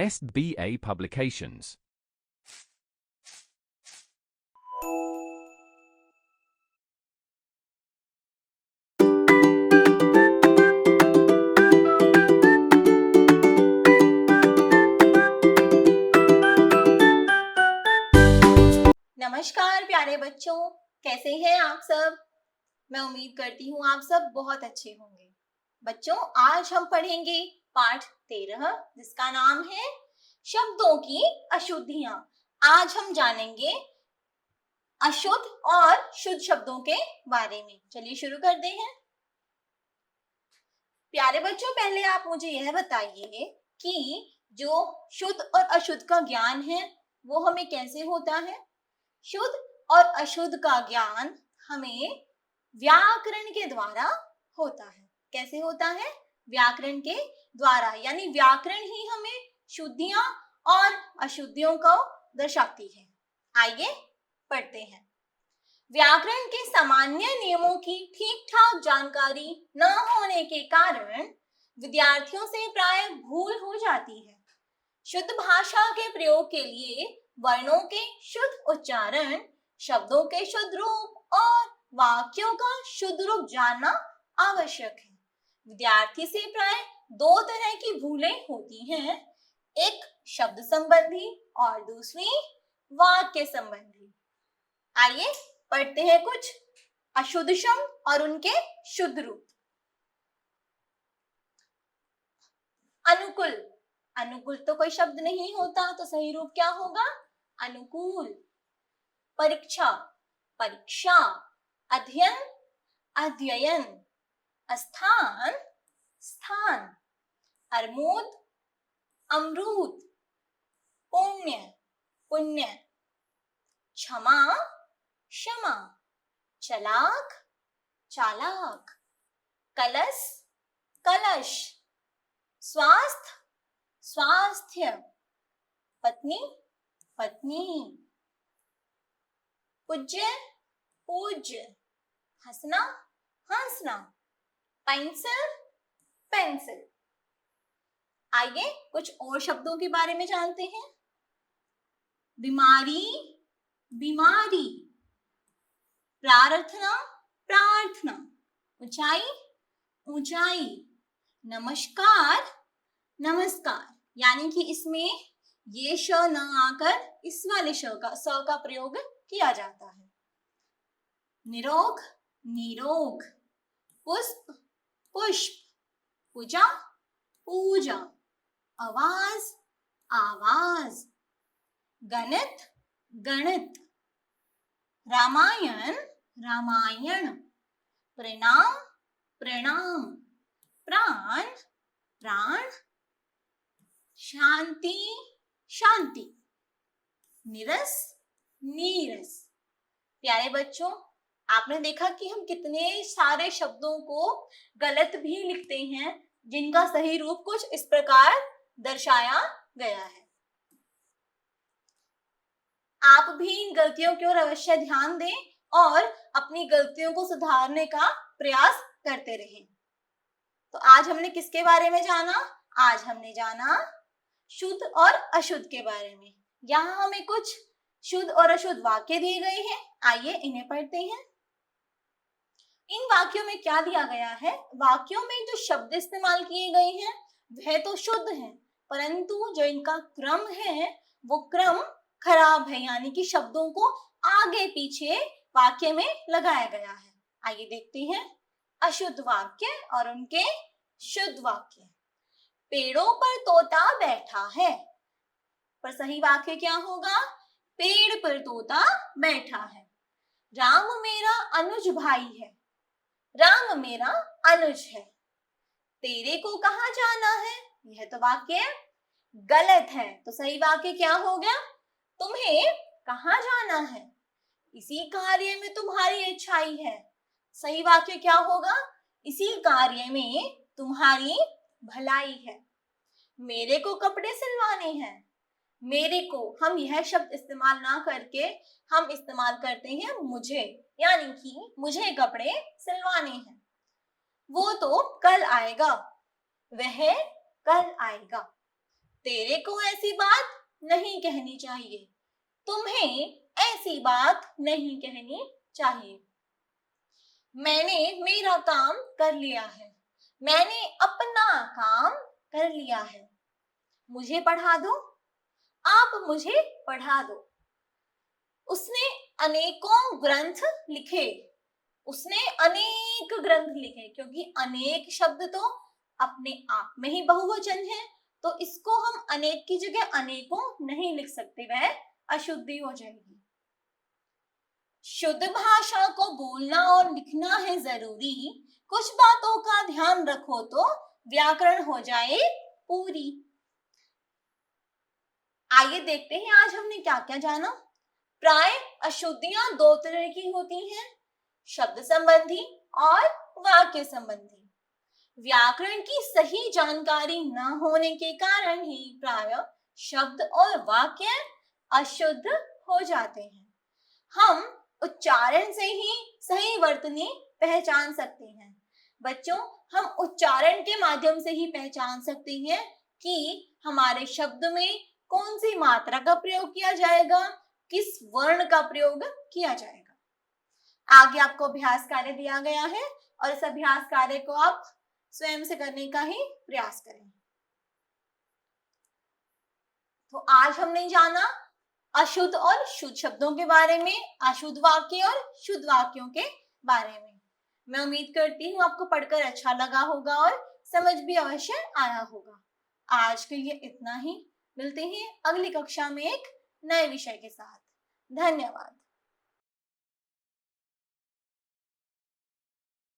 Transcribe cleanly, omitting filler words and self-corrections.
SBA Publications. नमस्कार प्यारे बच्चों, कैसे हैं आप सब। मैं उम्मीद करती हूँ आप सब बहुत अच्छे होंगे। बच्चों, आज हम पढ़ेंगे पाठ 13 जिसका नाम है शब्दों की अशुद्धियां। आज हम जानेंगे अशुद्ध और शुद्ध शब्दों के बारे में। चलिए शुरू करते हैं। प्यारे बच्चों, पहले आप मुझे यह बताइए कि जो शुद्ध और अशुद्ध का ज्ञान है वो हमें कैसे होता है। शुद्ध और अशुद्ध का ज्ञान हमें व्याकरण के द्वारा होता है। कैसे होता है? व्याकरण के द्वारा, यानी व्याकरण ही हमें शुद्धियां और अशुद्धियों को दर्शाती है। आइए पढ़ते हैं। व्याकरण के सामान्य नियमों की ठीक ठाक जानकारी न होने के कारण विद्यार्थियों से प्राय भूल हो जाती है। शुद्ध भाषा के प्रयोग के लिए वर्णों के शुद्ध उच्चारण, शब्दों के शुद्ध रूप और वाक्यों का शुद्ध रूप जानना आवश्यक है। विद्यार्थी से प्राय दो तरह की भूलें होती हैं, एक शब्द संबंधी और दूसरी वाक्य संबंधी। आइए पढ़ते हैं कुछ अशुद्ध शब्द और उनके शुद्ध रूप। अनुकूल, अनुकूल तो कोई शब्द नहीं होता, तो सही रूप क्या होगा? अनुकूल। परीक्षा, परीक्षा। अध्ययन, अध्ययन। स्थान, स्थान। अरमूद, अमरूद। पुण्य, पुण्य। क्षमा, क्षमा। चालाक, चालाक। कलश, कलश। स्वास्थ्य, स्वास्थ्य। पत्नी, पत्नी। पूज्य, पूज्य। हंसना, हंसना। Pencil, pencil. आइए कुछ और शब्दों के बारे में जानते हैं। बीमारी, बीमारी। प्रार्थना, प्रार्थना। ऊंचाई, ऊंचाई। नमस्कार, नमस्कार। यानी कि इसमें ये श न आकर इस वाले स का प्रयोग किया जाता है। निरोग, निरोग। पुष्प, पुष्प। पूजा, पूजा। आवाज, आवाज। गणित, गणित। रामायण, रामायण। प्रणाम, प्रणाम। प्राण, प्राण। शांति, शांति। नीरस, नीरस। प्यारे बच्चों, आपने देखा कि हम कितने सारे शब्दों को गलत भी लिखते हैं, जिनका सही रूप कुछ इस प्रकार दर्शाया गया है। आप भी इन गलतियों की ओर अवश्य ध्यान दें और अपनी गलतियों को सुधारने का प्रयास करते रहें। तो आज हमने किसके बारे में जाना? आज हमने जाना शुद्ध और अशुद्ध के बारे में। यहाँ हमें कुछ शुद्ध और अशुद्ध वाक्य दिए गए हैं। आइए इन्हें पढ़ते हैं। इन वाक्यों में क्या दिया गया है? वाक्यों में जो शब्द इस्तेमाल किए गए हैं वह तो शुद्ध है, परंतु जो इनका क्रम है वो क्रम खराब है, यानी कि शब्दों को आगे पीछे वाक्य में लगाया गया है। आइए देखते हैं अशुद्ध वाक्य और उनके शुद्ध वाक्य। पेड़ों पर तोता बैठा है। पर सही वाक्य क्या होगा? पेड़ पर तोता बैठा है। राम मेरा अनुज भाई है। राम मेरा अनुज है। तेरे को कहाँ जाना है? यह तो वाक्य गलत है, तो सही वाक्य क्या हो गया? तुम्हें कहाँ जाना है? इसी कार्य में तुम्हारी अच्छाई है। सही वाक्य क्या होगा? इसी कार्य में तुम्हारी भलाई है। मेरे को कपड़े सिलवाने हैं। मेरे को हम यह शब्द इस्तेमाल ना करके हम इस्तेमाल करते हैं मुझे, यानी कि मुझे कपड़े सिलवाने हैं। वो तो कल आएगा। वह कल आएगा। तेरे को ऐसी बात नहीं कहनी चाहिए, तुम्हें ऐसी बात नहीं कहनी चाहिए। मैंने मेरा काम कर लिया है, मैंने अपना काम कर लिया है। मुझे पढ़ा दो, आप मुझे पढ़ा दो। उसने अनेकों ग्रंथ लिखे, उसने अनेक ग्रंथ लिखे, क्योंकि अनेक शब्द तो अपने आप में ही बहुवचन है, तो इसको हम अनेक की जगह अनेकों नहीं लिख सकते, वह अशुद्धि हो जाएगी। शुद्ध भाषा को बोलना और लिखना है जरूरी, कुछ बातों का ध्यान रखो तो व्याकरण हो जाए पूरी। आइए देखते हैं आज हमने क्या क्या जाना। प्राय अशुद्धियां दो तरह की होती हैं, शब्द संबंधी और वाक्य संबंधी। व्याकरण की सही जानकारी न होने के कारण ही प्राय शब्द और वाक्य अशुद्ध हो जाते हैं। हम उच्चारण से ही सही वर्तनी पहचान सकते हैं। बच्चों, हम उच्चारण के माध्यम से ही पहचान सकते हैं कि हमारे शब्द में कौन सी मात्रा का प्रयोग किया जाएगा, किस वर्ण का प्रयोग किया जाएगा। आगे आपको अभ्यास कार्य दिया गया है और इस अभ्यास कार्य को आप स्वयं से करने का ही प्रयास करें। तो आज हमने जाना अशुद्ध और शुद्ध शब्दों के बारे में, अशुद्ध वाक्य और शुद्ध वाक्यों के बारे में। मैं उम्मीद करती हूँ आपको पढ़कर अच्छा लगा होगा और समझ भी अवश्य आया होगा। आज के लिए इतना ही, मिलते हैं अगली कक्षा में एक नए विषय के साथ। धन्यवाद।